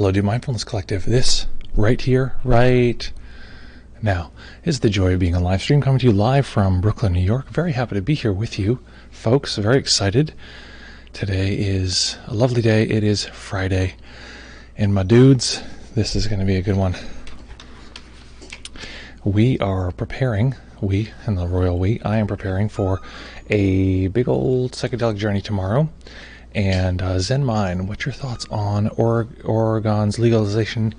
Hello, Dear Mindfulness Collective. This right here, right now, is the joy of being on live stream, coming to you live from Brooklyn, New York. Very happy to be here with you, folks. Very excited. Today is a lovely day. It is Friday. And my dudes, this is going to be a good one. We are preparing, we and the royal we, I am preparing for a big old psychedelic journey tomorrow. And Zen Mind, what's your thoughts on Oregon's legalizing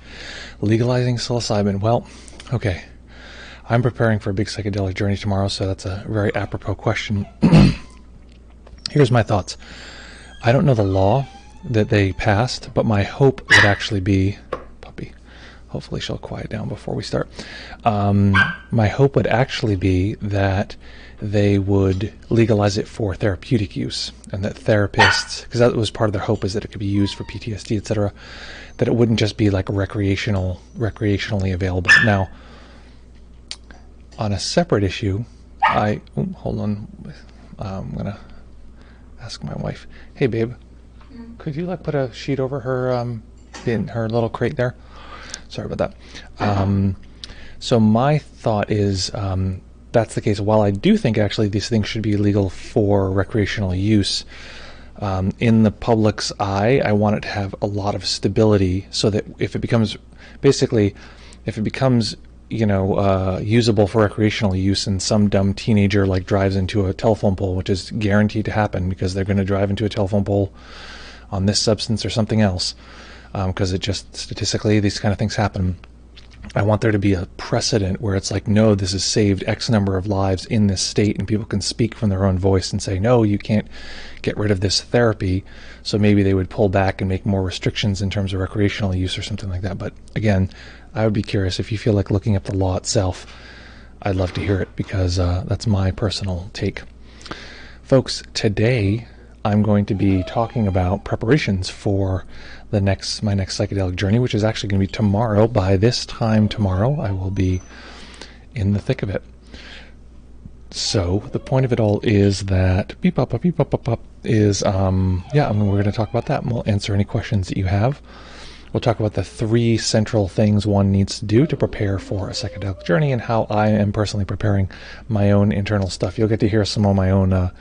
psilocybin? Well, okay, I'm preparing for a big psychedelic journey tomorrow, so that's a very apropos question. Here's my thoughts. I don't know the law that they passed, but my hope would actually be, puppy, hopefully she'll quiet down before we start. My hope would actually be that they would legalize it for therapeutic use, and that therapists, because that was part of their hope, is that it could be used for PTSD, etc., that it wouldn't just be like recreationally available. Now, on a separate issue, hold on, I'm gonna ask my wife. Hey, babe, could you like put a sheet over her in her little crate there? Sorry about that. So my thought is, that's the case. While I do think actually these things should be legal for recreational use, in the public's eye, I want it to have a lot of stability, so that if it becomes usable for recreational use, and some dumb teenager like drives into a telephone pole, which is guaranteed to happen because they're going to drive into a telephone pole on this substance or something else, because it just statistically these kind of things happen. I want there to be a precedent where it's like, no, this has saved X number of lives in this state, and people can speak from their own voice and say, no, you can't get rid of this therapy. So maybe they would pull back and make more restrictions in terms of recreational use or something like that. But again, I would be curious if you feel like looking up the law itself. I'd love to hear it, because that's my personal take. Folks, today I'm going to be talking about preparations for my next psychedelic journey, which is actually going to be tomorrow. By this time tomorrow, I will be in the thick of it. So the point of it all is that we're going to talk about that, and we'll answer any questions that you have. We'll talk about the 3 central things one needs to do to prepare for a psychedelic journey, and how I am personally preparing my own internal stuff. You'll get to hear some of my own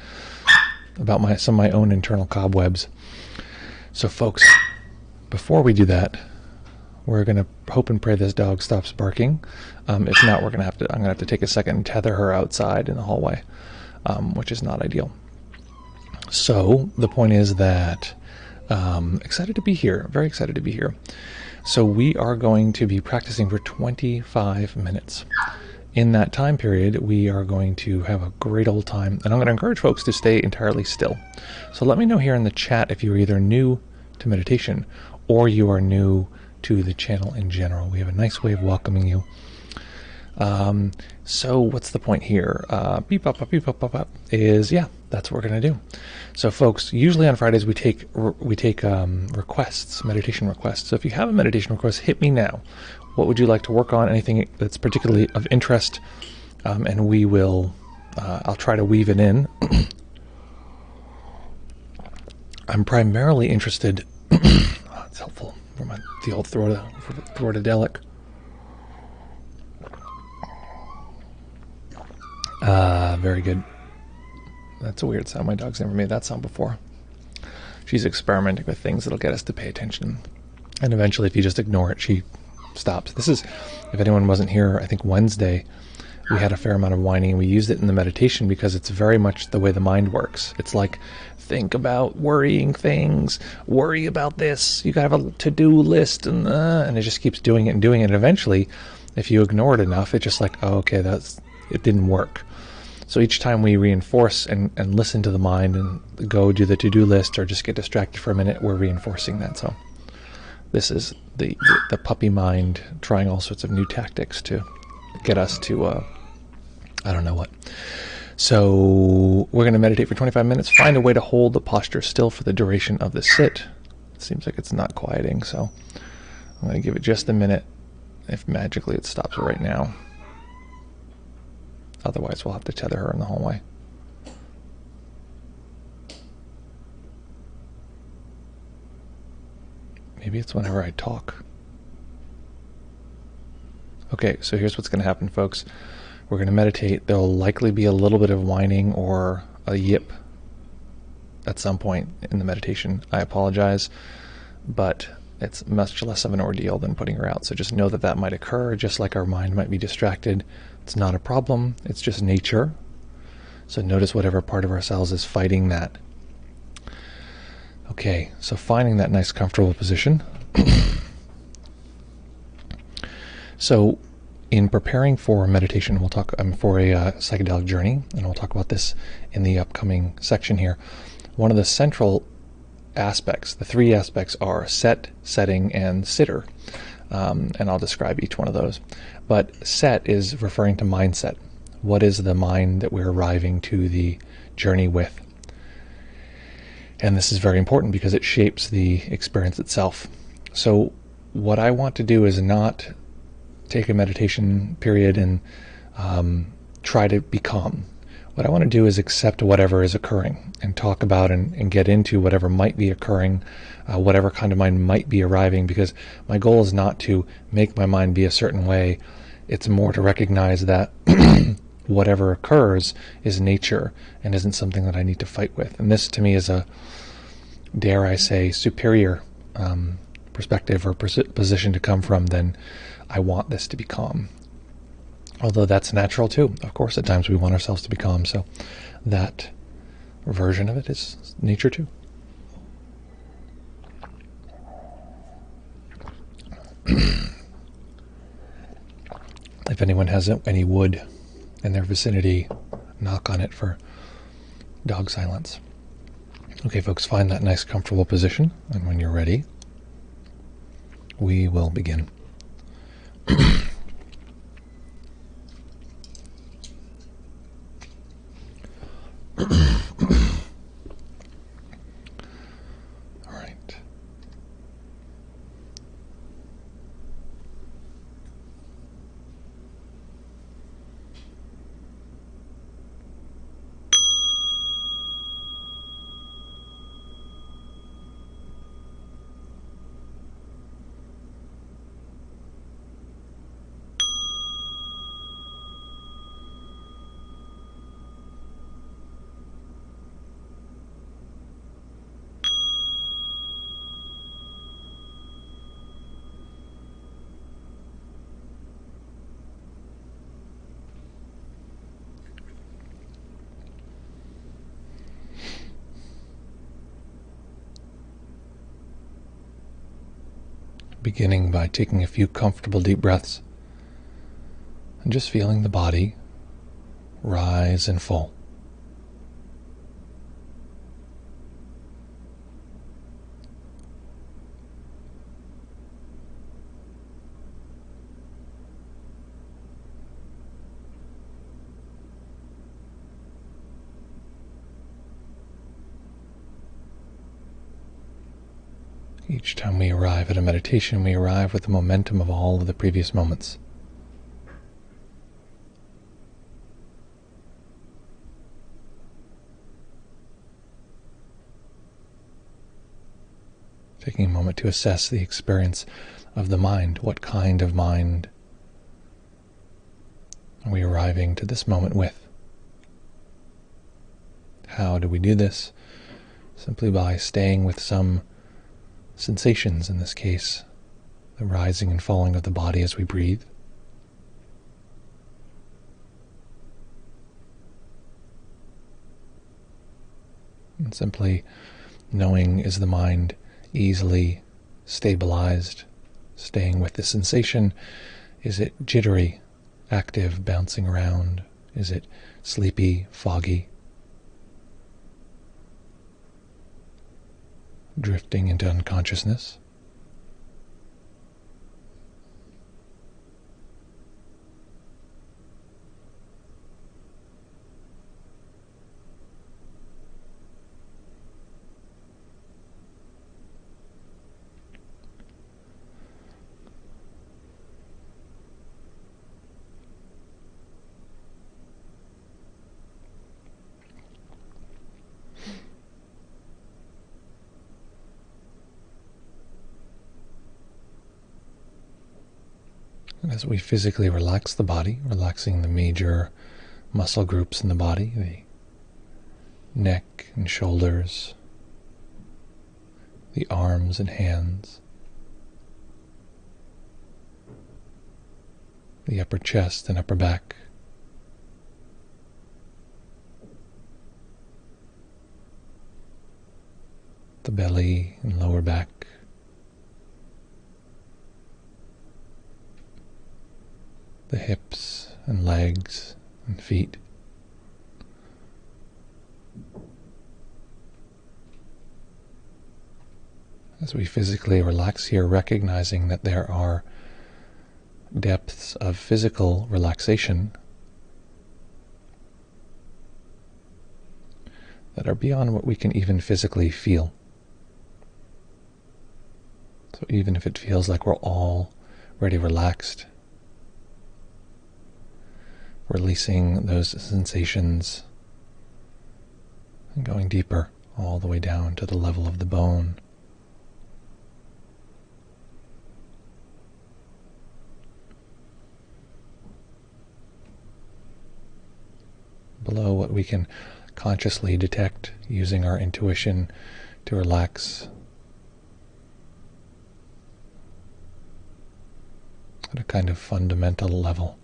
some of my own internal cobwebs. So folks, before we do that, we're going to hope and pray this dog stops barking. If not, I'm going to have to take a second and tether her outside in the hallway, which is not ideal. So the point is that excited to be here, very excited to be here. So we are going to be practicing for 25 minutes. In that time period, we are going to have a great old time, and I'm going to encourage folks to stay entirely still. So let me know here in the chat if you're either new to meditation or you are new to the channel in general. We have a nice way of welcoming you. So what's the point here? Is, that's what we're going to do. So folks, usually on Fridays we take requests, meditation requests. So if you have a meditation request, hit me now. What would you like to work on? Anything that's particularly of interest, and we will, I'll try to weave it in. I'm primarily interested, it's helpful for the old throatadelic. Very good. That's a weird sound. My dog's never made that sound before. She's experimenting with things that'll get us to pay attention. And eventually, if you just ignore it, she stops. This is, if anyone wasn't here, I think Wednesday, we had a fair amount of whining, and we used it in the meditation because it's very much the way the mind works. It's like, think about worrying things, worry about this, you gotta have a to-do list, and it just keeps doing it and doing it. And eventually, if you ignore it enough, it's just like, oh, okay, it didn't work. So each time we reinforce and listen to the mind and go do the to-do list or just get distracted for a minute, we're reinforcing that. So this is the puppy mind trying all sorts of new tactics to get us to, I don't know what. So we're going to meditate for 25 minutes. Find a way to hold the posture still for the duration of the sit. It seems like it's not quieting, so I'm going to give it just a minute. If magically it stops right now. Otherwise, we'll have to tether her in the hallway. Maybe it's whenever I talk. Okay, so here's what's going to happen, folks. We're going to meditate. There'll likely be a little bit of whining or a yip at some point in the meditation. I apologize, but it's much less of an ordeal than putting her out. So just know that that might occur, just like our mind might be distracted. It's not a problem. It's just nature. So notice whatever part of ourselves is fighting that. Okay, so finding that nice comfortable position. So in preparing for meditation, we'll talk for a psychedelic journey, and we'll talk about this in the upcoming section here. One of the central aspects, the three aspects, are set, setting, and sitter. And I'll describe each one of those. But set is referring to mindset. What is the mind that we're arriving to the journey with? And this is very important because it shapes the experience itself. So what I want to do is not take a meditation period and try to be calm. What I want to do is accept whatever is occurring and talk about and get into whatever might be occurring, whatever kind of mind might be arriving, because my goal is not to make my mind be a certain way. It's more to recognize that whatever occurs is nature and isn't something that I need to fight with. And this to me is a, dare I say, superior perspective or position to come from than I want this to be calm. Although that's natural too. Of course, at times we want ourselves to be calm. So that version of it is nature too. If anyone has any wood in their vicinity, knock on it for dog silence. Okay, folks, find that nice comfortable position, and when you're ready, we will begin. All right. Beginning by taking a few comfortable deep breaths and just feeling the body rise and fall. Each time we arrive at a meditation, we arrive with the momentum of all of the previous moments. Taking a moment to assess the experience of the mind. What kind of mind are we arriving to this moment with? How do we do this? Simply by staying with some sensations, in this case, the rising and falling of the body as we breathe. And simply knowing, is the mind easily stabilized, staying with the sensation? Is it jittery, active, bouncing around? Is it sleepy, foggy, drifting into unconsciousness? And as we physically relax the body, relaxing the major muscle groups in the body, the neck and shoulders, the arms and hands, the upper chest and upper back, the belly and lower back, the hips and legs and feet, as we physically relax here, recognizing that there are depths of physical relaxation that are beyond what we can even physically feel. So even if it feels like we're already relaxed, releasing those sensations and going deeper all the way down to the level of the bone. Below what we can consciously detect using our intuition to relax at a kind of fundamental level.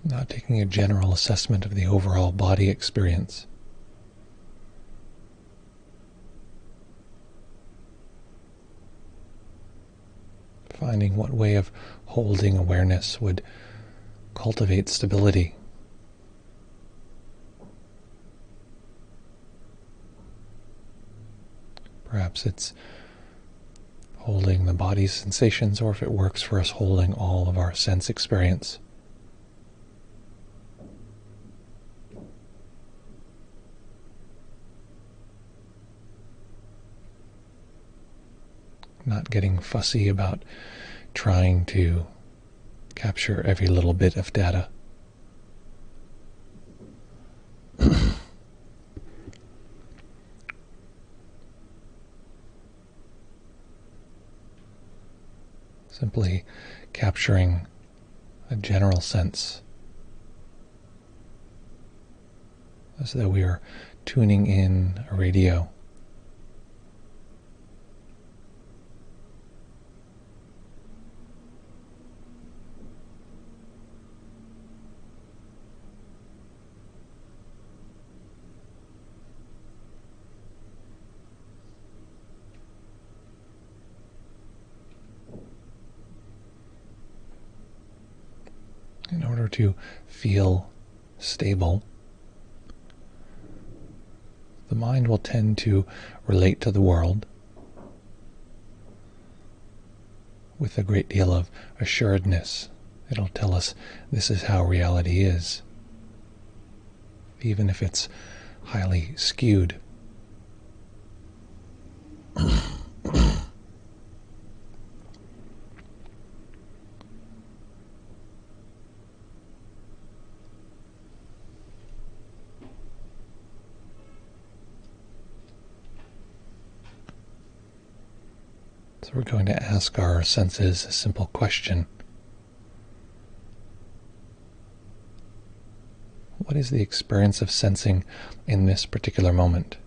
Not taking a general assessment of the overall body experience. Finding what way of holding awareness would cultivate stability. Perhaps it's holding the body's sensations, or if it works for us, holding all of our sense experience. Not getting fussy about trying to capture every little bit of data. Simply capturing a general sense, as though we are tuning in a radio. In order to feel stable, the mind will tend to relate to the world with a great deal of assuredness. It'll tell us this is how reality is, even if it's highly skewed. So we're going to ask our senses a simple question. What is the experience of sensing in this particular moment?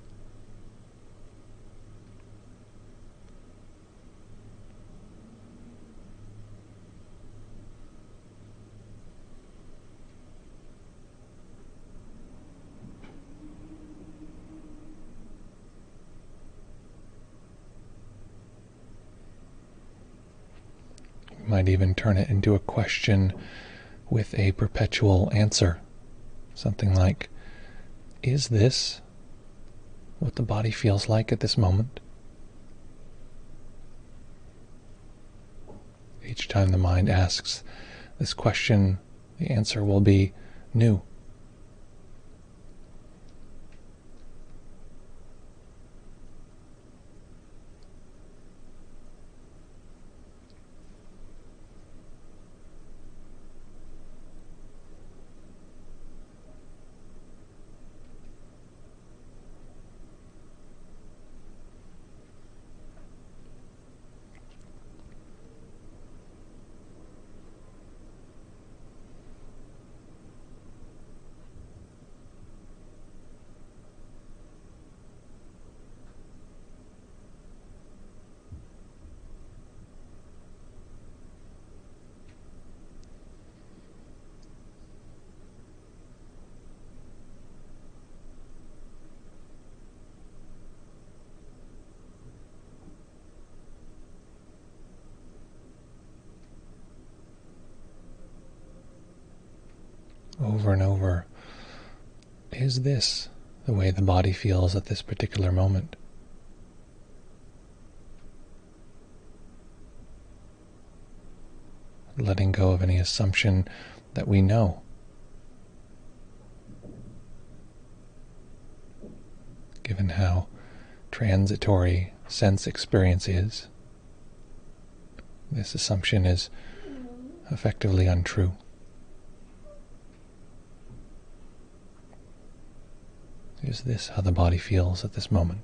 You might even turn it into a question with a perpetual answer. Something like, is this what the body feels like at this moment? Each time the mind asks this question, the answer will be new. Over and over, is this the way the body feels at this particular moment? Letting go of any assumption that we know. Given how transitory sense experience is, this assumption is effectively untrue. Is this how the body feels at this moment?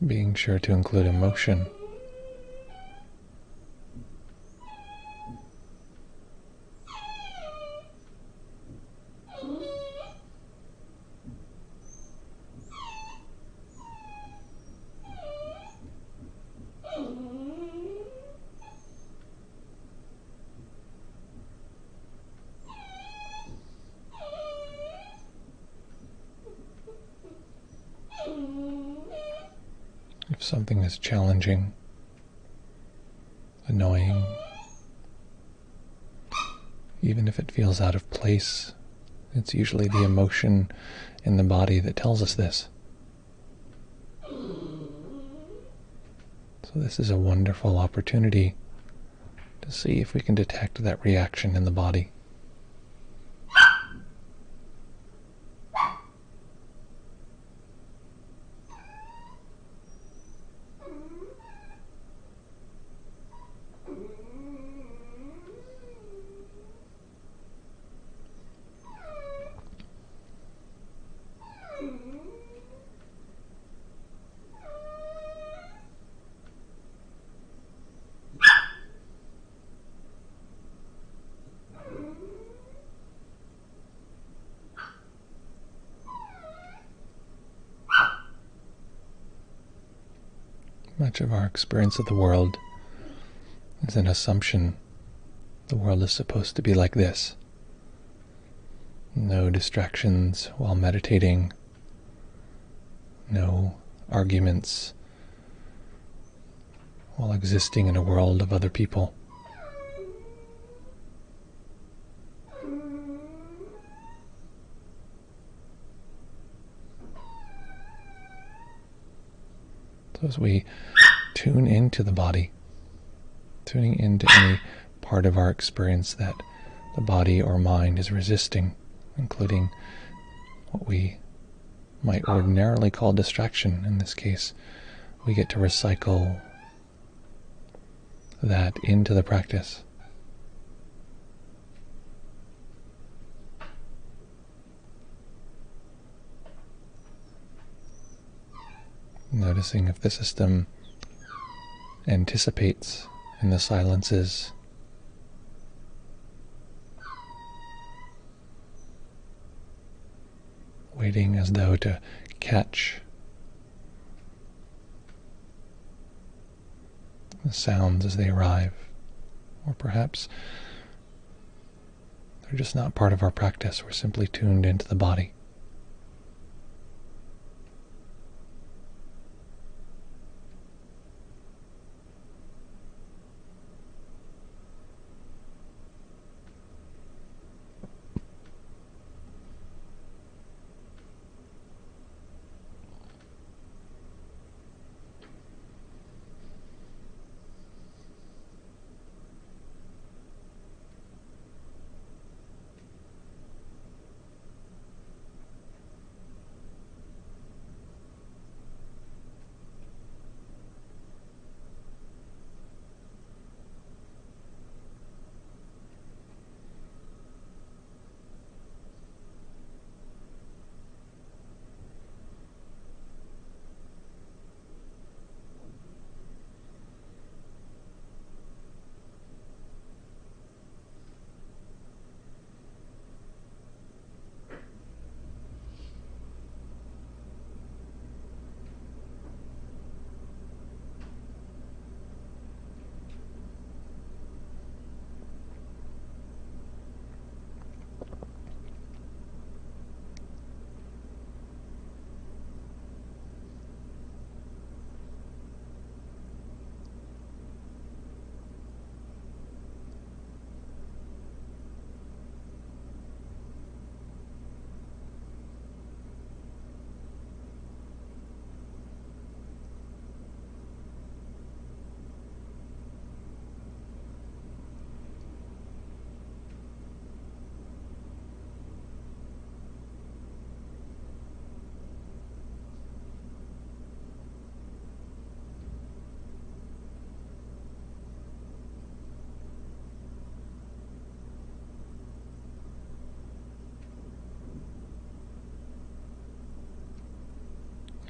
Being sure to include emotion. If something is challenging, annoying, even if it feels out of place, it's usually the emotion in the body that tells us this. So this is a wonderful opportunity to see if we can detect that reaction in the body. Much of our experience of the world is an assumption. The world is supposed to be like this. No distractions while meditating, no arguments while existing in a world of other people. So as we tune into the body, tuning into any part of our experience that the body or mind is resisting, including what we might ordinarily call distraction. In this case, we get to recycle that into the practice. Noticing if the system anticipates in the silences, waiting as though to catch the sounds as they arrive, or perhaps they're just not part of our practice. We're simply tuned into the body.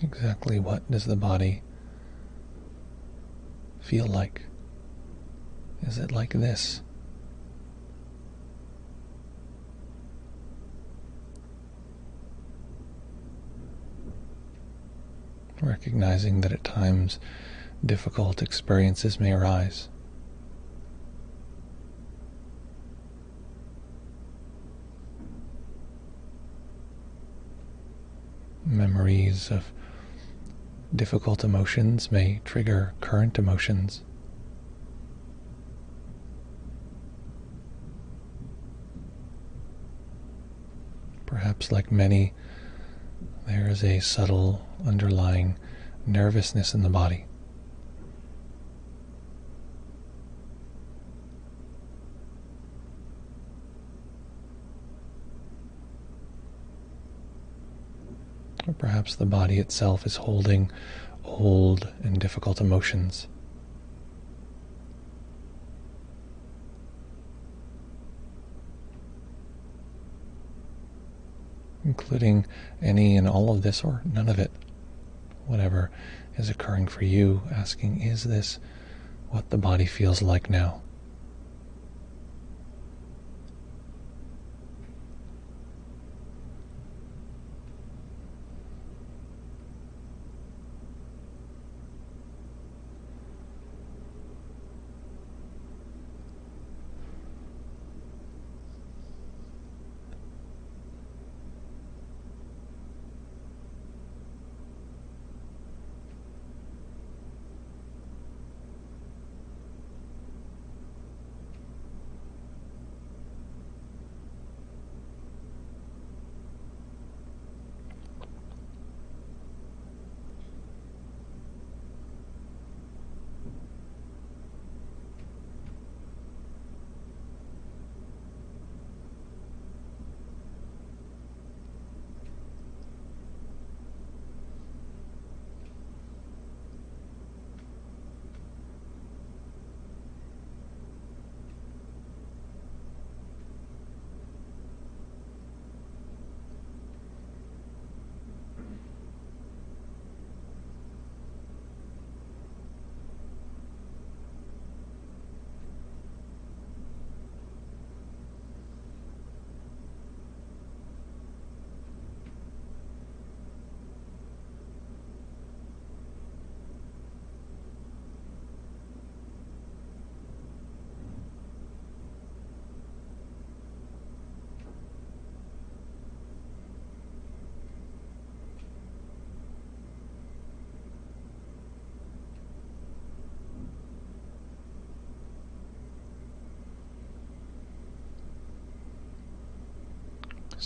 Exactly what does the body feel like? Is it like this? Recognizing that at times difficult experiences may arise. Memories of difficult emotions may trigger current emotions. Perhaps, like many, there is a subtle underlying nervousness in the body. Or perhaps the body itself is holding old and difficult emotions. Including any and all of this, or none of it. Whatever is occurring for you, asking, is this what the body feels like now?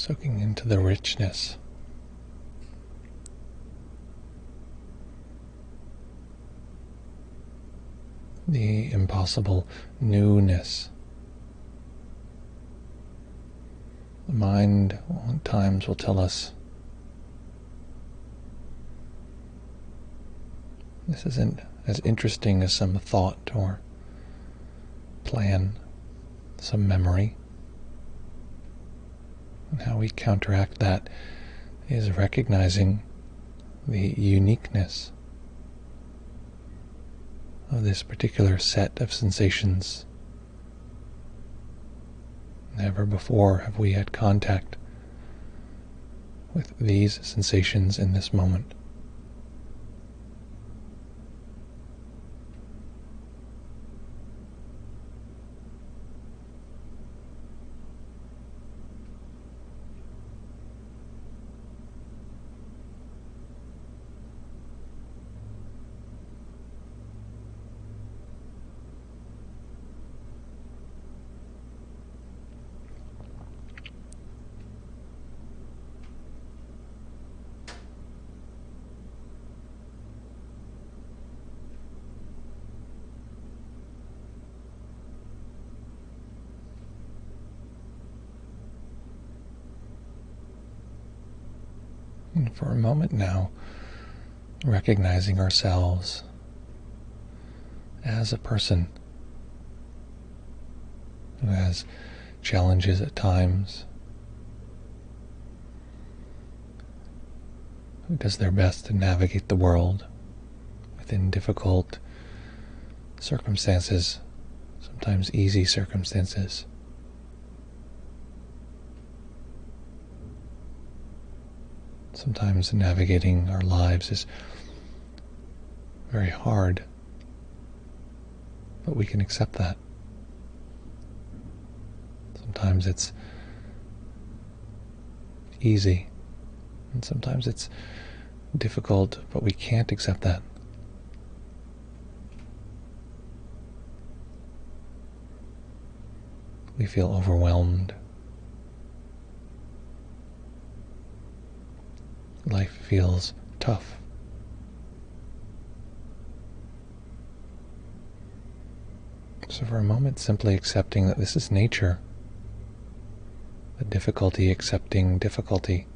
soaking into the richness, the impossible newness. The mind at times will tell us this isn't as interesting as some thought or plan, some memory. And how we counteract that is recognizing the uniqueness of this particular set of sensations. Never before have we had contact with these sensations in this moment. And for a moment now, recognizing ourselves as a person who has challenges at times, who does their best to navigate the world within difficult circumstances, sometimes easy circumstances. Sometimes navigating our lives is very hard, but we can accept that. Sometimes it's easy, and sometimes it's difficult, but we can't accept that. We feel overwhelmed. Life feels tough. So for a moment, simply accepting that this is nature, the difficulty accepting difficulty.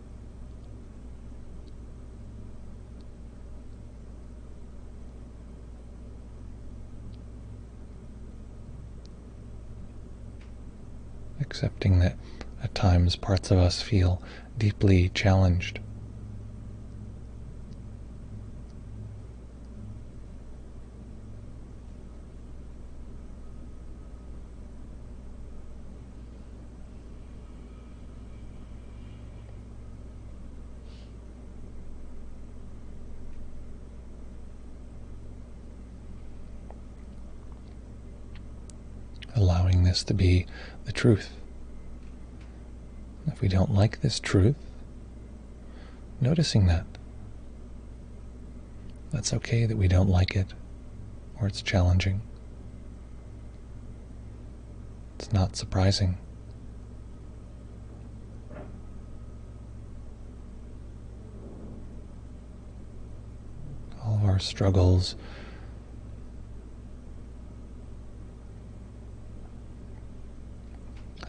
Accepting that at times parts of us feel deeply challenged. Allowing this to be the truth. If we don't like this truth, noticing that. That's okay that we don't like it, or it's challenging. It's not surprising. All of our struggles,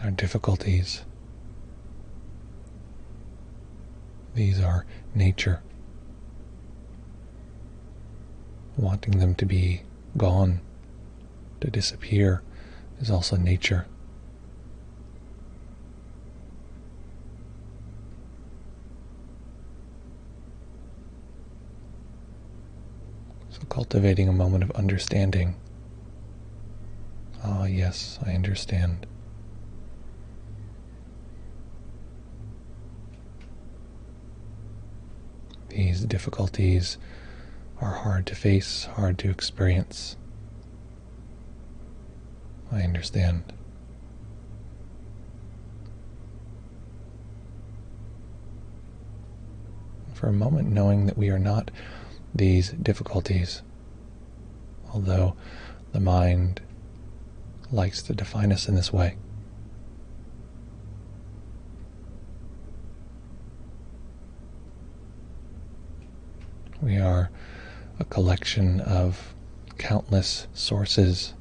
our difficulties, these are nature. Wanting them to be gone, to disappear, is also nature. So cultivating a moment of understanding. Ah, yes, I understand. These difficulties are hard to face, hard to experience. I understand. For a moment, knowing that we are not these difficulties, although the mind likes to define us in this way. We are a collection of countless sources,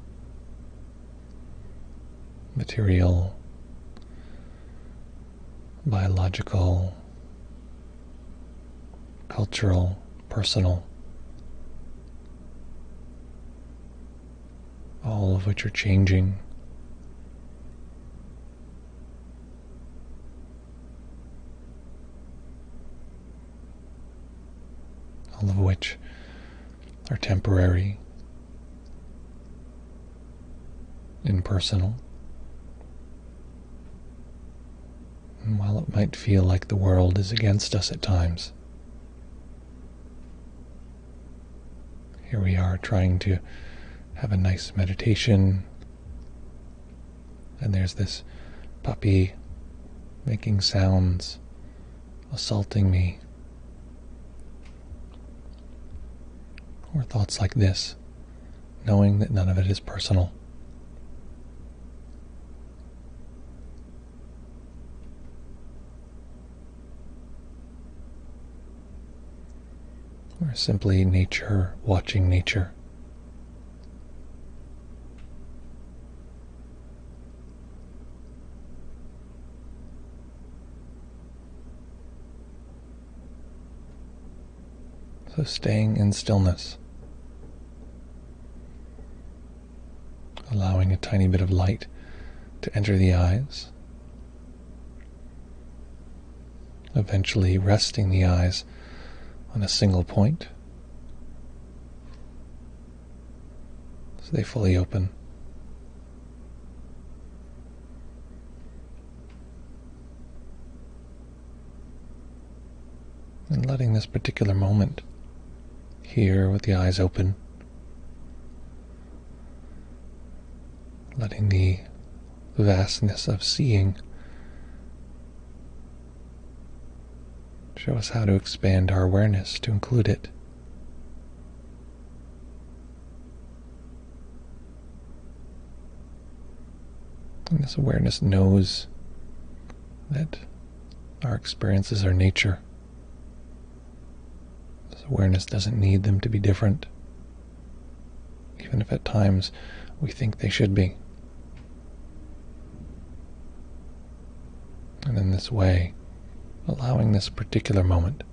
material, biological, cultural, personal, all of which are changing. All of which are temporary, impersonal. And while it might feel like the world is against us at times, here we are trying to have a nice meditation, and there's this puppy making sounds, assaulting me. Or thoughts like this, knowing that none of it is personal. Or simply nature watching nature. So staying in stillness, allowing a tiny bit of light to enter the eyes, eventually resting the eyes on a single point so they fully open. And letting this particular moment here with the eyes open, letting the vastness of seeing show us how to expand our awareness to include it. And this awareness knows that our experiences are nature. This awareness doesn't need them to be different, even if at times we think they should be. And in this way, allowing this particular moment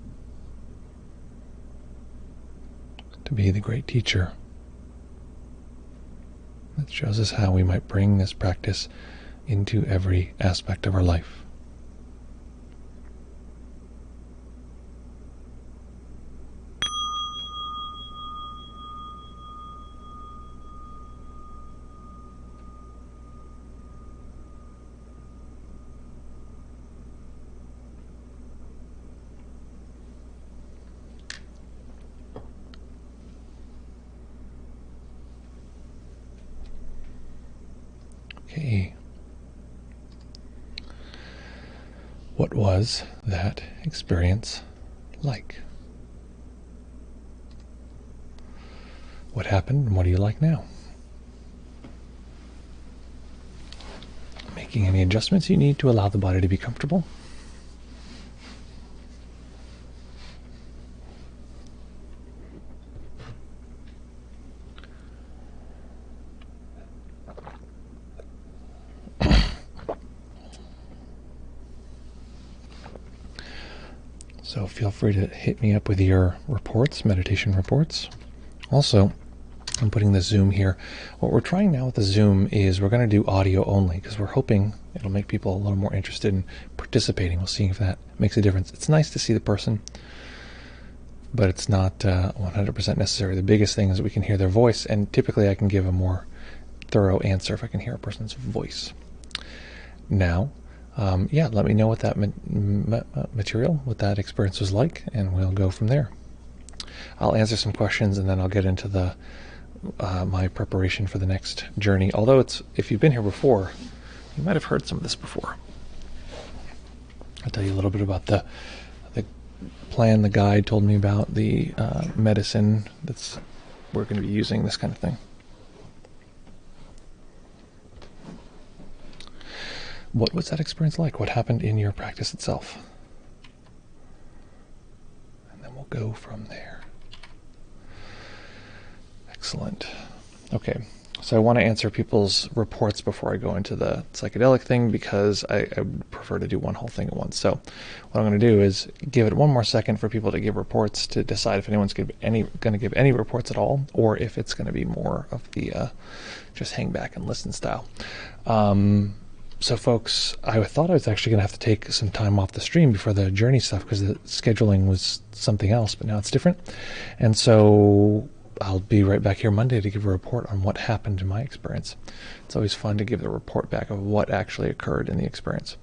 to be the great teacher that shows us how we might bring this practice into every aspect of our life. Okay. What was that experience like? What happened and what do you like now? Making any adjustments you need to allow the body to be comfortable? So feel free to hit me up with your reports, meditation reports. Also, I'm putting the Zoom here. What we're trying now with the Zoom is we're going to do audio only because we're hoping it'll make people a little more interested in participating. We'll see if that makes a difference. It's nice to see the person, but it's not 100% necessary. The biggest thing is that we can hear their voice, and typically I can give a more thorough answer if I can hear a person's voice. Now, let me know what that material, what that experience was like, and we'll go from there. I'll answer some questions, and then I'll get into the my preparation for the next journey. Although if you've been here before, you might have heard some of this before. I'll tell you a little bit about the plan the guide told me about, the medicine that's we're going to be using, this kind of thing. What was that experience like? What happened in your practice itself? And then we'll go from there. Excellent. Okay, so I want to answer people's reports before I go into the psychedelic thing, because I prefer to do one whole thing at once. So what I'm going to do is give it one more second for people to give reports, to decide if anyone's going to give any reports at all, or if it's going to be more of the just hang back and listen style. So folks, I thought I was actually going to have to take some time off the stream before the journey stuff, because the scheduling was something else, but now it's different. And so I'll be right back here Monday to give a report on what happened in my experience. It's always fun to give the report back of what actually occurred in the experience.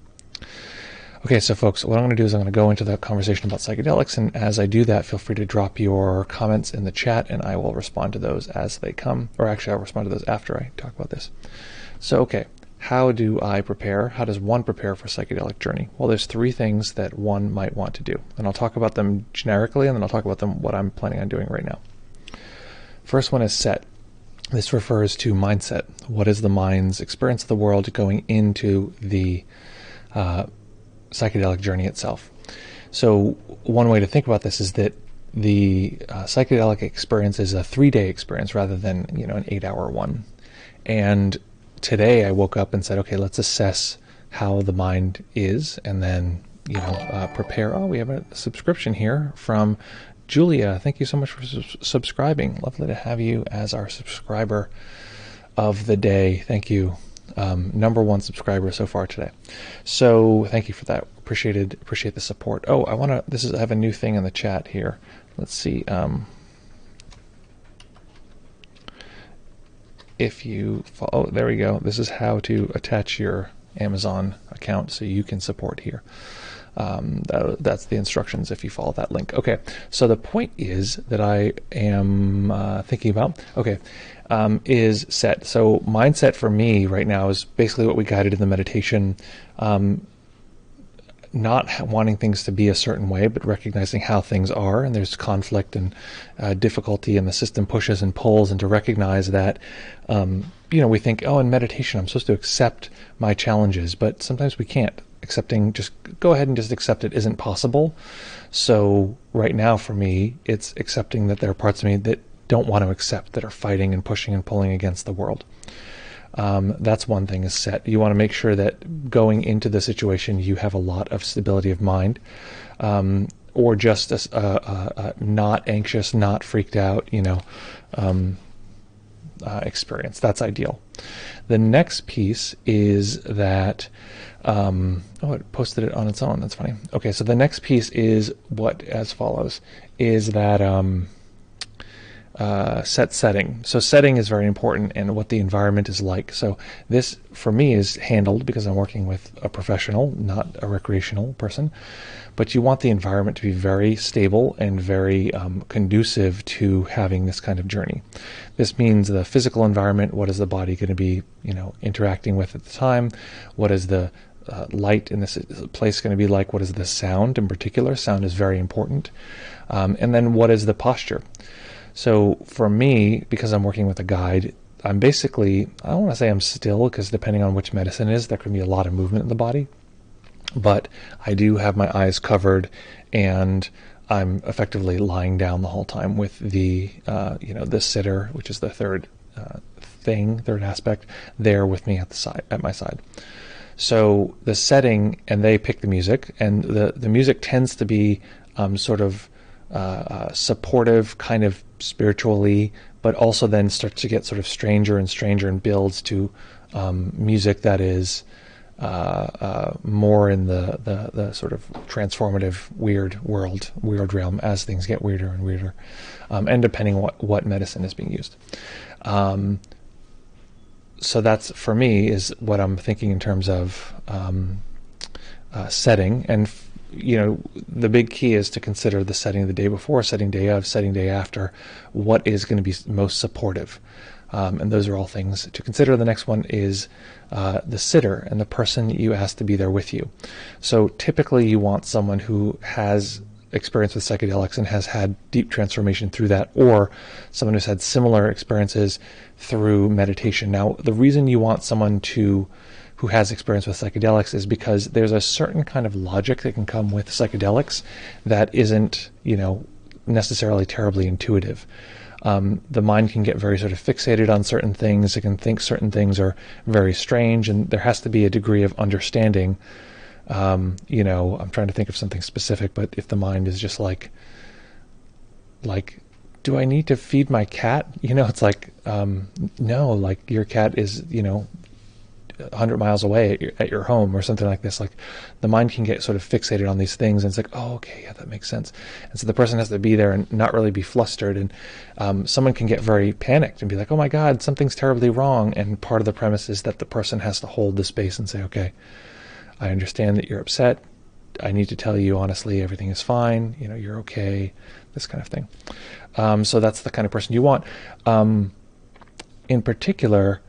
Okay, so folks, what I'm going to do is I'm going to go into the conversation about psychedelics, and as I do that, feel free to drop your comments in the chat, and I will respond to those as they come. Or actually, I'll respond to those after I talk about this. So, okay, how do I prepare? How does one prepare for a psychedelic journey? Well, there's three things that one might want to do, and I'll talk about them generically, and then I'll talk about them what I'm planning on doing right now. First one is set. This refers to mindset. What is the mind's experience of the world going into the psychedelic journey itself? So one way to think about this is that the psychedelic experience is a 3-day experience rather than an 8-hour one. And today I woke up and said, okay, let's assess how the mind is, and then prepare. Oh, we have a subscription here from Julia. Thank you so much for subscribing. Lovely to have you as our subscriber of the day. Thank you. Number one subscriber so far today. So thank you for that. Appreciate the support. Oh, I have a new thing in the chat here. Let's see. If you follow, there we go. This is how to attach your Amazon account so you can support here. That's the instructions if you follow that link. Okay, so the point is that I am thinking about, is set. So mindset for me right now is basically what we guided in the meditation, not wanting things to be a certain way, but recognizing how things are, and there's conflict and difficulty, and the system pushes and pulls, and to recognize that, we think, in meditation I'm supposed to accept my challenges, but sometimes we can't. Just go ahead and just accept it isn't possible. So right now for me, it's accepting that there are parts of me that don't want to accept, that are fighting and pushing and pulling against the world. That's one thing, is set. You want to make sure that going into the situation you have a lot of stability of mind, or just not anxious, not freaked out, experience. That's ideal. The next piece is that it posted it on its own. That's funny. Okay, so the next piece is as follows, is that setting. So setting is very important, and what the environment is like. So this, for me, is handled because I'm working with a professional, not a recreational person. But you want the environment to be very stable and very conducive to having this kind of journey. This means the physical environment. What is the body going to be, interacting with at the time? What is the light in this place going to be like? What is the sound in particular? Sound is very important. And then what is the posture? So for me, because I'm working with a guide, I'm basically, I don't want to say I'm still, because depending on which medicine it is, there can be a lot of movement in the body. But I do have my eyes covered, and I'm effectively lying down the whole time with the, the sitter, which is the third aspect, there with me at my side. So the setting, and they pick the music, and the music tends to be sort of supportive, kind of spiritually, but also then starts to get sort of stranger and stranger, and builds to music that is more in the sort of transformative weird realm as things get weirder and weirder, and depending on what medicine is being used. So that's, for me, is what I'm thinking in terms of setting. And the big key is to consider the setting of the day before, setting day of, setting day after, what is going to be most supportive. And those are all things to consider. The next one is the sitter and the person you ask to be there with you. So typically you want someone who has experience with psychedelics and has had deep transformation through that, or someone who's had similar experiences through meditation. Now, the reason you want someone who has experience with psychedelics is because there's a certain kind of logic that can come with psychedelics that isn't, necessarily terribly intuitive. the mind can get very sort of fixated on certain things. It can think certain things are very strange, and there has to be a degree of understanding. I'm trying to think of something specific, but if the mind is just like, do I need to feed my cat? It's like, no, like your cat is, 100 miles away at your home or something like this. Like the mind can get sort of fixated on these things, and it's like, oh, okay, yeah, that makes sense. And so the person has to be there and not really be flustered. And someone can get very panicked and be like, oh my God, something's terribly wrong. And part of the premise is that the person has to hold the space and say, okay, I understand that you're upset. I need to tell you honestly, everything is fine. You're okay. This kind of thing. So that's the kind of person you want. In particular,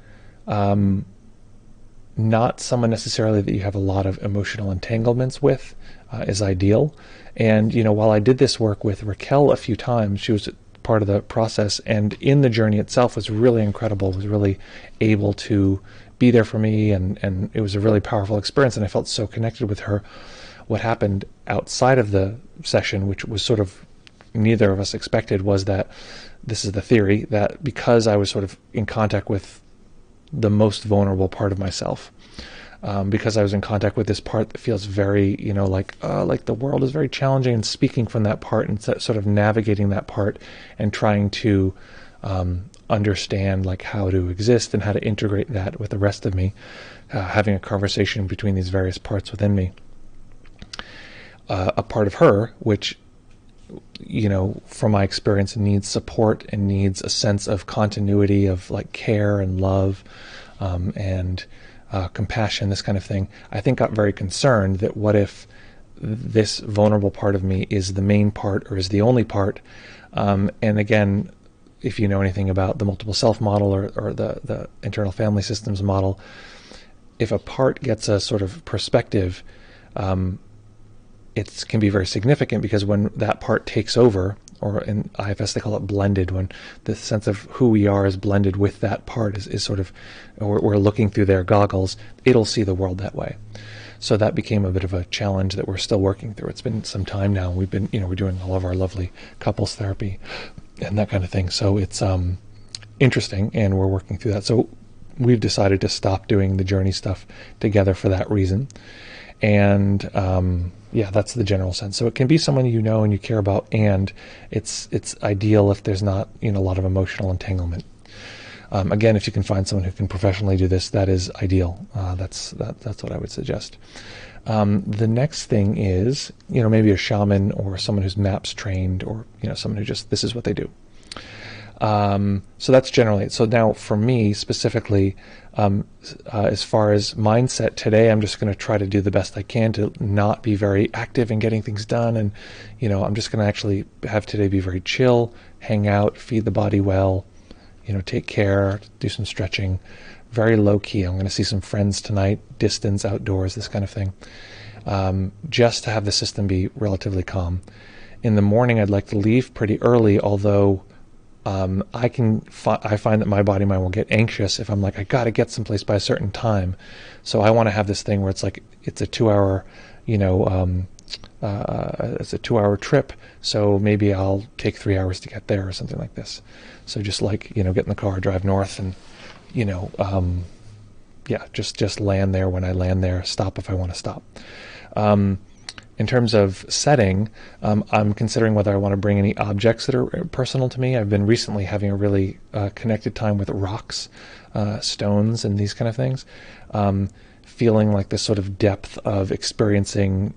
not someone necessarily that you have a lot of emotional entanglements with is ideal. And, while I did this work with Raquel a few times, she was part of the process, and in the journey itself was really incredible, was really able to be there for me, and it was a really powerful experience, and I felt so connected with her. What happened outside of the session, which was sort of neither of us expected, was that this is the theory, that because I was sort of in contact with the most vulnerable part of myself, because I was in contact with this part that feels very, like the world is very challenging, and speaking from that part and sort of navigating that part and trying to understand like how to exist and how to integrate that with the rest of me, having a conversation between these various parts within me. A part of her, which, from my experience, needs support and needs a sense of continuity of like care and love, and compassion, this kind of thing, I think got very concerned that what if this vulnerable part of me is the main part or is the only part. And again, if you know anything about the multiple self model or the internal family systems model, if a part gets a sort of perspective, it can be very significant, because when that part takes over, or in IFS they call it blended, when the sense of who we are is blended with that part, is sort of, we're looking through their goggles, it'll see the world that way. So that became a bit of a challenge that we're still working through. It's been some time now. We've been, we're doing all of our lovely couples therapy and that kind of thing. So it's interesting, and we're working through that. So we've decided to stop doing the journey stuff together for that reason. And yeah, that's the general sense. So it can be someone you know and you care about, and it's ideal if there's not a lot of emotional entanglement. Again, if you can find someone who can professionally do this, that is ideal. That's what I would suggest. The next thing is maybe a shaman or someone who's MAPS trained, or someone who just, this is what they do. So that's generally it. So now for me specifically, as far as mindset today, I'm just going to try to do the best I can to not be very active in getting things done. And, I'm just going to actually have today be very chill, hang out, feed the body well, take care, do some stretching, very low key. I'm going to see some friends tonight, distance, outdoors, this kind of thing. Just to have the system be relatively calm. In the morning, I'd like to leave pretty early, although I find that my body mind will get anxious if I'm like, I got to get someplace by a certain time. So I want to have this thing where it's like, it's a 2-hour, it's a 2-hour trip. So maybe I'll take 3 hours to get there or something like this. So just like, get in the car, drive north, and, just land there when I land there, stop if I want to stop. In terms of setting, I'm considering whether I want to bring any objects that are personal to me. I've been recently having a really connected time with rocks, stones, and these kind of things. Feeling like this sort of depth of experiencing.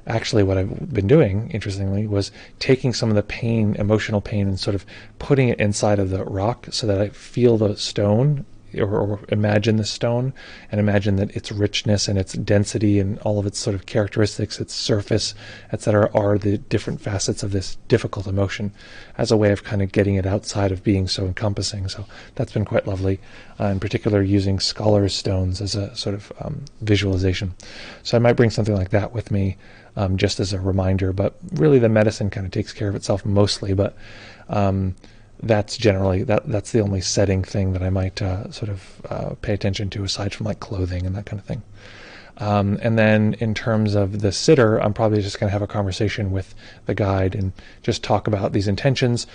Actually, what I've been doing, interestingly, was taking some of the pain, emotional pain, and sort of putting it inside of the rock so that I feel the stone, or imagine the stone, and imagine that its richness and its density and all of its sort of characteristics, its surface, etc., are the different facets of this difficult emotion, as a way of kind of getting it outside of being so encompassing. So that's been quite lovely, in particular using scholar's stones as a sort of visualization. So I might bring something like that with me, just as a reminder, but really the medicine kind of takes care of itself mostly, but that's generally, that's the only setting thing that I might sort of pay attention to, aside from like clothing and that kind of thing. And then in terms of the sitter, I'm probably just going to have a conversation with the guide and just talk about these intentions,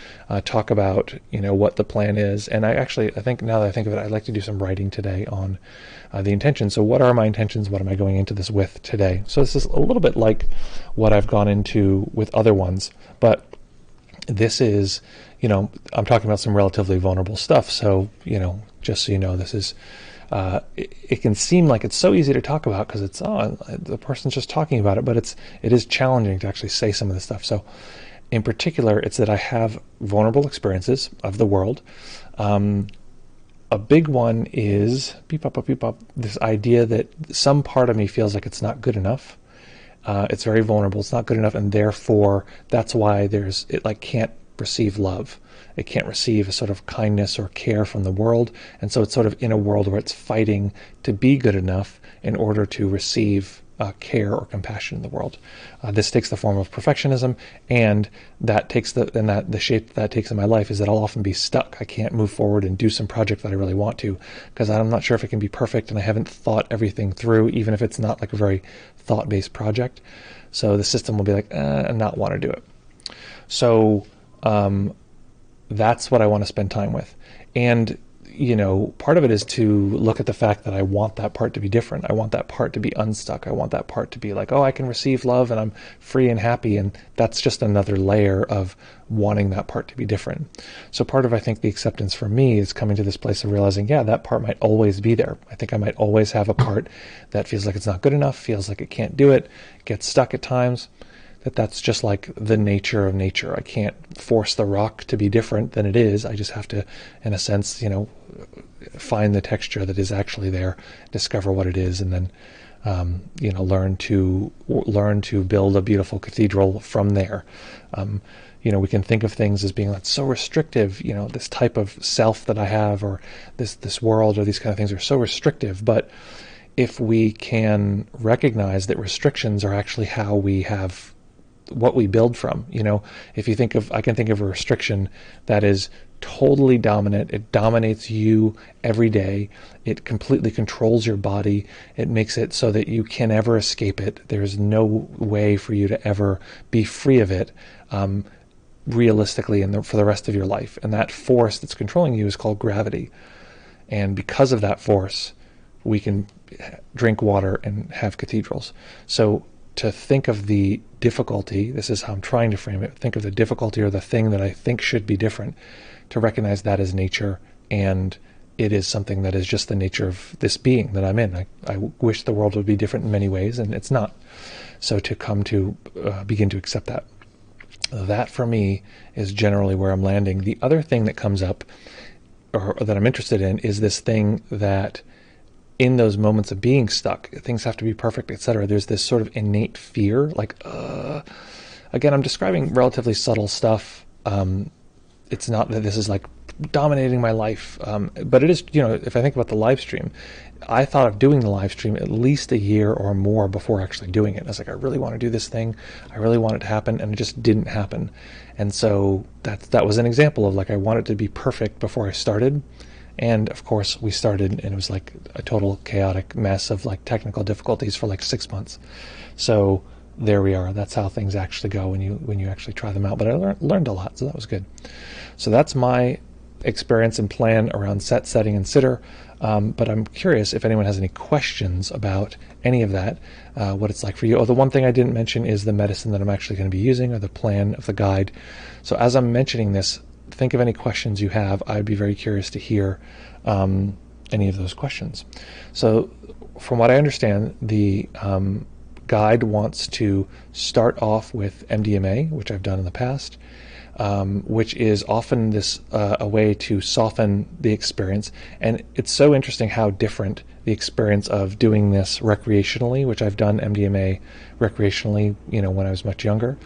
talk about, what the plan is. And I think now that I think of it, I'd like to do some writing today on the intentions. So what are my intentions? What am I going into this with today? So this is a little bit like what I've gone into with other ones, but this is, I'm talking about some relatively vulnerable stuff. So, just so you know, this is, it can seem like it's so easy to talk about because it's, the person's just talking about it, but it is challenging to actually say some of this stuff. So in particular, it's that I have vulnerable experiences of the world. A big one is this idea that some part of me feels like it's not good enough. It's very vulnerable. It's not good enough, and therefore that's why it can't receive love. It can't receive a sort of kindness or care from the world, and so it's sort of in a world where it's fighting to be good enough in order to receive care or compassion in the world. This takes the form of perfectionism, and the shape that takes in my life is that I'll often be stuck. I can't move forward and do some project that I really want to because I'm not sure if it can be perfect, and I haven't thought everything through, even if it's not like a very thought-based project. So the system will be like, not want to do it. So that's what I want to spend time with. And part of it is to look at the fact that I want that part to be different. I want that part to be unstuck. I want that part to be like, I can receive love and I'm free and happy. And that's just another layer of wanting that part to be different. So part of, I think, the acceptance for me is coming to this place of realizing, that part might always be there. I think I might always have a part that feels like it's not good enough, feels like it can't do it, gets stuck at times. That's just like the nature of nature. I can't force the rock to be different than it is. I just have to, in a sense, find the texture that is actually there, discover what it is, and then, learn to build a beautiful cathedral from there. We can think of things as being like so restrictive. This type of self that I have, or this world, or these kind of things are so restrictive. But if we can recognize that restrictions are actually how we have what we build from, if you I can think of a restriction that is totally dominant. It dominates you every day. It completely controls your body. It makes it so that you can never escape it. There's no way for you to ever be free of it, realistically, for the rest of your life. And that force that's controlling you is called gravity. And because of that force, we can drink water and have cathedrals. So to think of the difficulty, this is how I'm trying to frame it, think of the difficulty or the thing that I think should be different, to recognize that as nature, and it is something that is just the nature of this being that I'm in. I wish the world would be different in many ways, and it's not. So to come to begin to accept that. That for me is generally where I'm landing. The other thing that comes up, or that I'm interested in, is this thing that in those moments of being stuck, things have to be perfect, etc. There's this sort of innate fear, like, again, I'm describing relatively subtle stuff. It's not that this is like dominating my life, but it is, if I think about the live stream, I thought of doing the live stream at least a year or more before actually doing it. I was like, I really want to do this thing. I really want it to happen, and it just didn't happen. And so that was an example of like, I wanted to be perfect before I started. And of course we started, and it was like a total chaotic mess of like technical difficulties for like 6 months. So there we are. That's how things actually go when you actually try them out. But I learned a lot, so that was good. So that's my experience and plan around setting and sitter. But I'm curious if anyone has any questions about any of that, what it's like for you. The one thing I didn't mention is the medicine that I'm actually going to be using, or the plan of the guide. So as I'm mentioning this, think of any questions you have. I'd be very curious to hear any of those questions. So from what I understand, the guide wants to start off with MDMA, which I've done in the past, which is often a way to soften the experience. And it's so interesting how different the experience of doing this recreationally, which I've done MDMA recreationally, when I was much younger,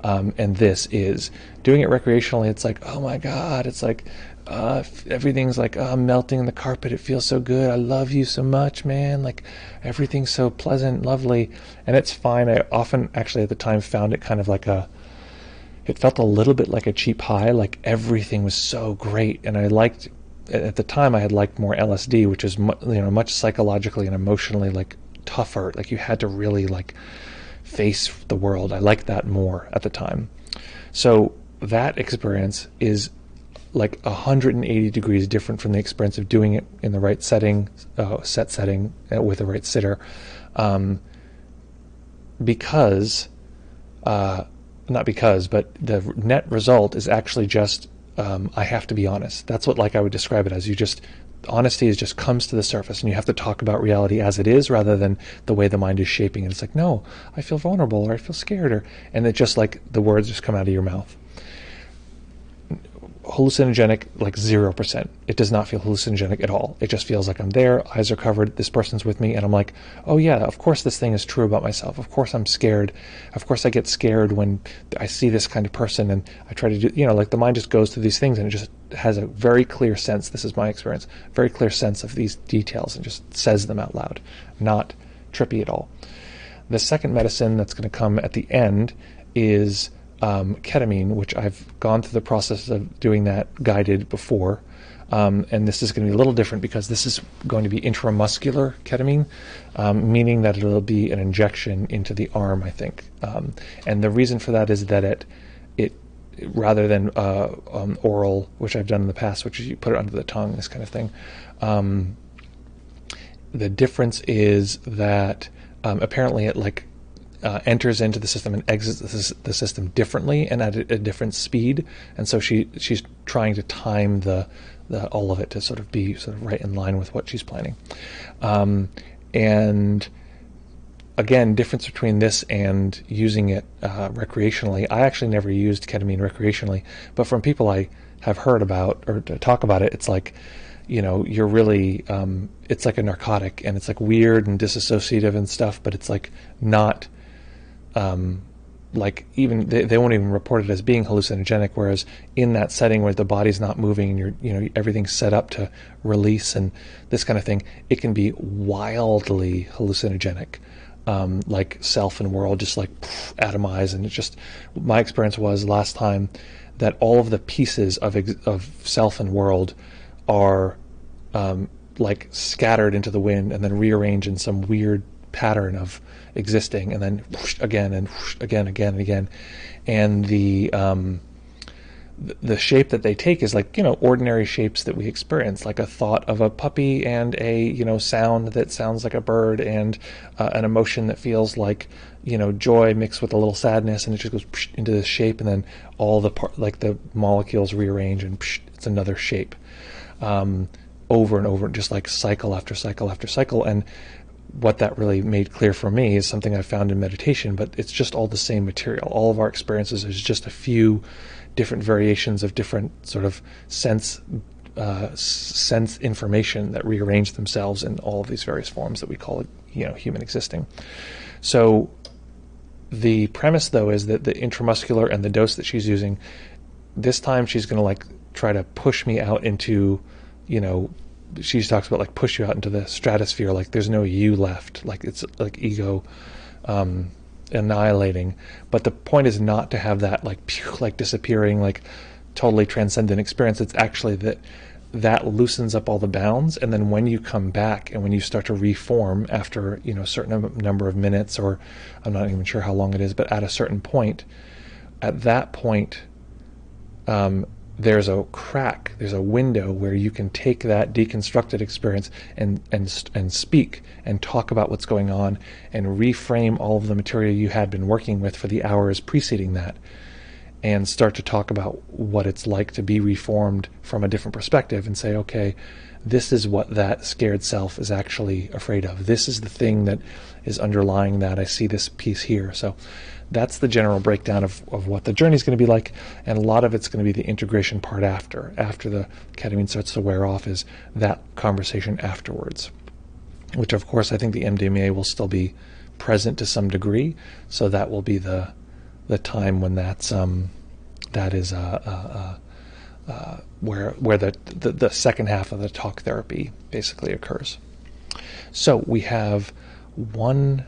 and this is doing it recreationally. It's like, oh my God, it's like everything's like melting in the carpet. It feels so good. I love you so much, man. Like everything's so pleasant, lovely, and it's fine. I often actually at the time found it kind of like it felt a little bit like a cheap high. Like everything was so great, and at the time I had liked more LSD, which is much psychologically and emotionally like tougher. Like you had to really like face the world. I liked that more at the time. So that experience is like 180 degrees different from the experience of doing it in the right setting, set setting with the right sitter, because, not because, but the net result is actually just, I have to be honest. That's what like I would describe it as. Honesty is just comes to the surface, and you have to talk about reality as it is rather than the way the mind is shaping it. It's like, no, I feel vulnerable, or I feel scared, and it just like the words just come out of your mouth. Hallucinogenic, like 0%. It does not feel hallucinogenic at all. It just feels like I'm there, eyes are covered, this person's with me, and I'm like, oh yeah, of course this thing is true about myself. Of course I'm scared. Of course I get scared when I see this kind of person, and I try to do, like the mind just goes through these things and it just has a very clear sense, this is my experience, very clear sense of these details and just says them out loud. Not trippy at all. The second medicine that's going to come at the end is ketamine, which I've gone through the process of doing that guided before. And this is going to be a little different because this is going to be intramuscular ketamine, meaning that it'll be an injection into the arm, I think. And the reason for that is that it rather than oral, which I've done in the past, which is you put it under the tongue, this kind of thing. The difference is that apparently it enters into the system and exits the system differently and at a different speed, and so she's trying to time the all of it to sort of be sort of right in line with what she's planning. And again, difference between this and using it recreationally. I actually never used ketamine recreationally, but from people I have heard about or to talk about it, it's like, you're really, it's like a narcotic, and it's like weird and disassociative and stuff, but it's like not, like even they won't even report it as being hallucinogenic, whereas in that setting where the body's not moving and you're everything's set up to release and this kind of thing, it can be wildly hallucinogenic, like self and world just like atomize. And it just, my experience was last time that all of the pieces of self and world are like scattered into the wind and then rearranged in some weird pattern of existing, and then whoosh, again and whoosh, again and again. And the shape that they take is like ordinary shapes that we experience, like a thought of a puppy and a sound that sounds like a bird, and an emotion that feels like joy mixed with a little sadness, and it just goes whoosh, into this shape, and then all the like the molecules rearrange and whoosh, it's another shape, over and over, just like cycle after cycle after cycle. And what that really made clear for me is something I found in meditation, but it's just all the same material. All of our experiences is just a few different variations of different sort of sense information that rearrange themselves in all of these various forms that we call human existing. So the premise, though, is that the intramuscular and the dose that she's using, this time she's going to try to push me out into, she talks about push you out into the stratosphere, like there's no you left, like it's like ego annihilating. But the point is not to have that disappearing, totally transcendent experience. It's actually that loosens up all the bounds, and then when you come back and when you start to reform after a certain number of minutes, or I'm not even sure how long it is, but at a certain point, at that point there's a crack, there's a window where you can take that deconstructed experience and speak and talk about what's going on and reframe all of the material you had been working with for the hours preceding that, and start to talk about what it's like to be reformed from a different perspective, and say, okay, this is what that scared self is actually afraid of. This is the thing that is underlying that. I see this piece here. So that's the general breakdown of what the journey is going to be like, and a lot of it's going to be the integration part after the ketamine starts to wear off, is that conversation afterwards, which of course I think the MDMA will still be present to some degree, so that will be the time when that is where the second half of the talk therapy basically occurs. So we have one.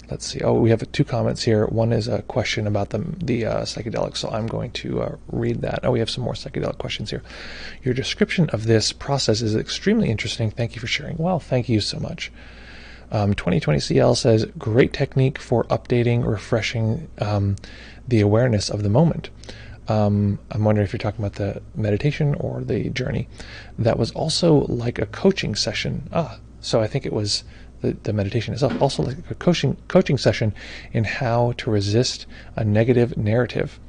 Let's see. Oh, we have two comments here. One is a question about the psychedelic, so I'm going to read that. Oh, we have some more psychedelic questions here. Your description of this process is extremely interesting. Thank you for sharing. Well, thank you so much. 2020CL says, great technique for updating, refreshing the awareness of the moment. I'm wondering if you're talking about the meditation or the journey. That was also like a coaching session. So I think it was the meditation itself, also like a coaching session in how to resist a negative narrative.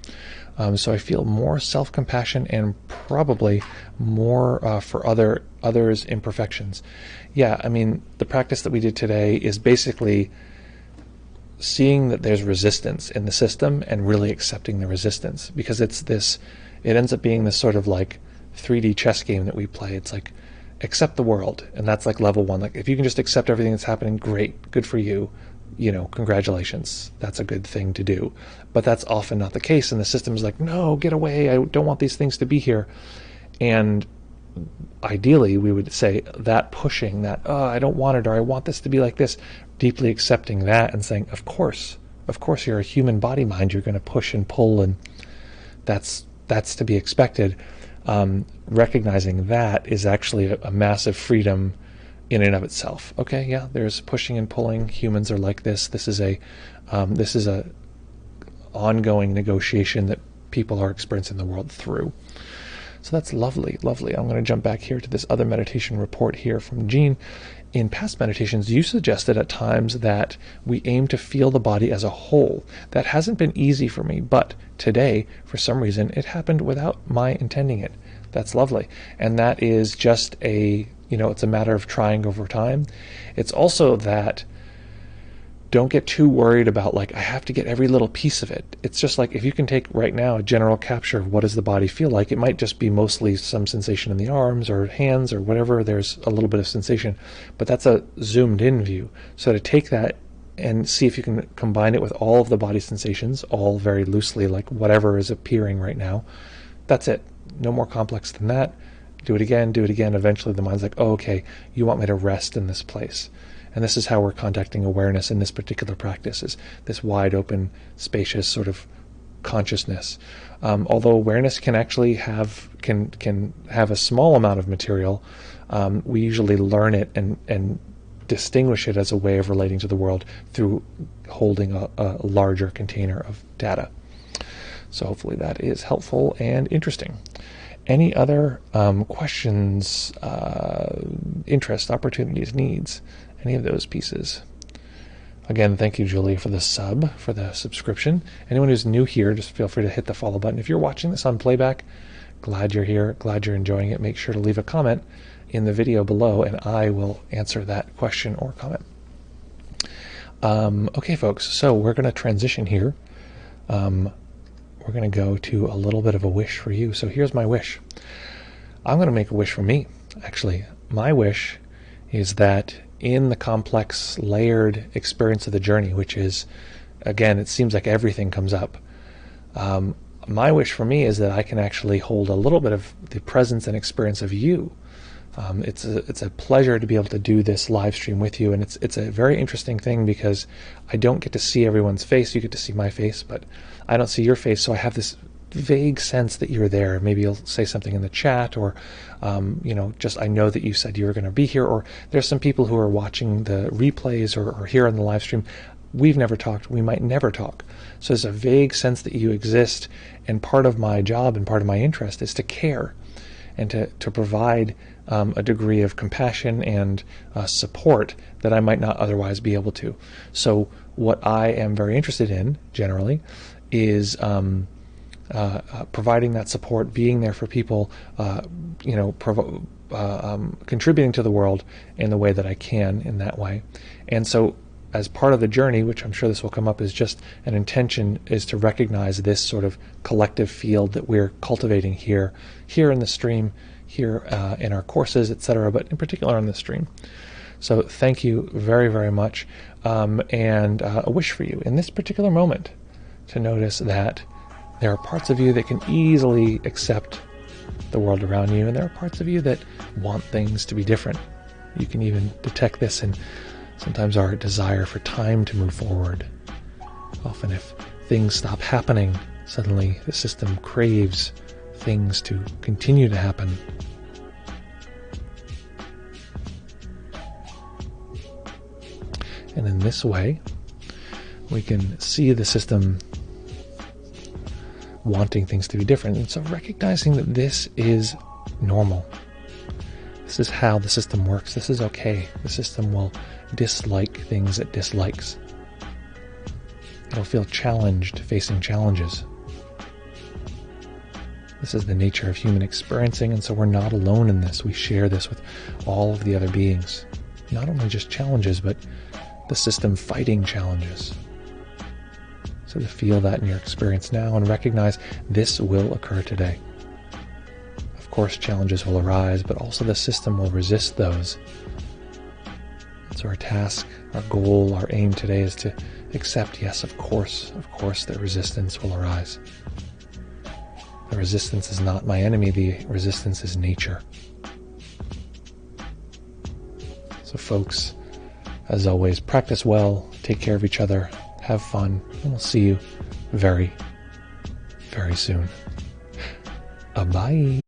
So I feel more self-compassion and probably more for others' imperfections. Yeah, I mean, the practice that we did today is basically seeing that there's resistance in the system and really accepting the resistance, because it ends up being this sort of like 3D chess game that we play. It's like, accept the world, and that's like level one. Like, if you can just accept everything that's happening, great, good for you. Congratulations, that's a good thing to do. But that's often not the case, and the system's like, no, get away, I don't want these things to be here. And ideally we would say that pushing that, I don't want it, or I want this to be like this, deeply accepting that and saying, of course you're a human body mind, you're going to push and pull, and that's to be expected. Recognizing that is actually a massive freedom in and of itself. Okay, yeah, there's pushing and pulling. Humans are like this. This is a ongoing negotiation that people are experiencing the world through. So that's lovely, lovely. I'm going to jump back here to this other meditation report here from Jean. In past meditations, you suggested at times that we aim to feel the body as a whole. That hasn't been easy for me, but today, for some reason, it happened without my intending it. That's lovely. And that is just it's a matter of trying over time. It's also that don't get too worried about, like, I have to get every little piece of it. It's just like, if you can take right now a general capture of what does the body feel like, it might just be mostly some sensation in the arms or hands or whatever. There's a little bit of sensation, but that's a zoomed in view. So to take that and see if you can combine it with all of the body sensations, all very loosely, like whatever is appearing right now, that's it. No more complex than that. Do it again. Eventually the mind's like, oh, okay, you want me to rest in this place. And this is how we're contacting awareness in this particular practice, is this wide open, spacious sort of consciousness. Although awareness can actually have a small amount of material, we usually learn it and distinguish it as a way of relating to the world through holding a larger container of data. So hopefully that is helpful and interesting. Any other questions, interest, opportunities, needs? Any of those pieces? Again, thank you, Julia, for the subscription. Anyone who's new here, just feel free to hit the follow button. If you're watching this on playback, glad you're here, glad you're enjoying it. Make sure to leave a comment in the video below, and I will answer that question or comment. Okay, folks, so we're going to transition here. We're going to go to a little bit of a wish for you. So here's my wish. I'm going to make a wish for me, actually. My wish is that in the complex, layered experience of the journey, which is, again, it seems like everything comes up. My wish for me is that I can actually hold a little bit of the presence and experience of you. It's a pleasure to be able to do this live stream with you, and it's a very interesting thing because I don't get to see everyone's face. You get to see my face, but I don't see your face, so I have this vague sense that you're there. Maybe you'll say something in the chat, or just I know that you said you were going to be here, or there's some people who are watching the replays or here on the live stream. We've never talked. We might never talk. So there's a vague sense that you exist, and part of my job and part of my interest is to care and to provide a degree of compassion and support that I might not otherwise be able to. So what I am very interested in, generally, is providing that support, being there for people, contributing to the world in the way that I can in that way. And so as part of the journey, which I'm sure this will come up, is just an intention is to recognize this sort of collective field that we're cultivating here in the stream, here in our courses, etc., but in particular on the stream. So thank you very, very much. And a wish for you in this particular moment to notice that there are parts of you that can easily accept the world around you, and there are parts of you that want things to be different. You can even detect this in sometimes our desire for time to move forward. Often if things stop happening, suddenly the system craves things to continue to happen. And in this way, we can see the system wanting things to be different. And so recognizing that this is normal. This is how the system works. This is okay. The system will dislike things it dislikes. It'll feel challenged facing challenges. This is the nature of human experiencing, and so we're not alone in this. We share this with all of the other beings. Not only just challenges, but the system fighting challenges. So to feel that in your experience now and recognize this will occur today. Of course, challenges will arise, but also the system will resist those. So our task, our goal, our aim today is to accept, yes, of course, that resistance will arise. The resistance is not my enemy, the resistance is nature. So folks, as always, practice well, take care of each other, have fun, and we'll see you very, very soon. Bye.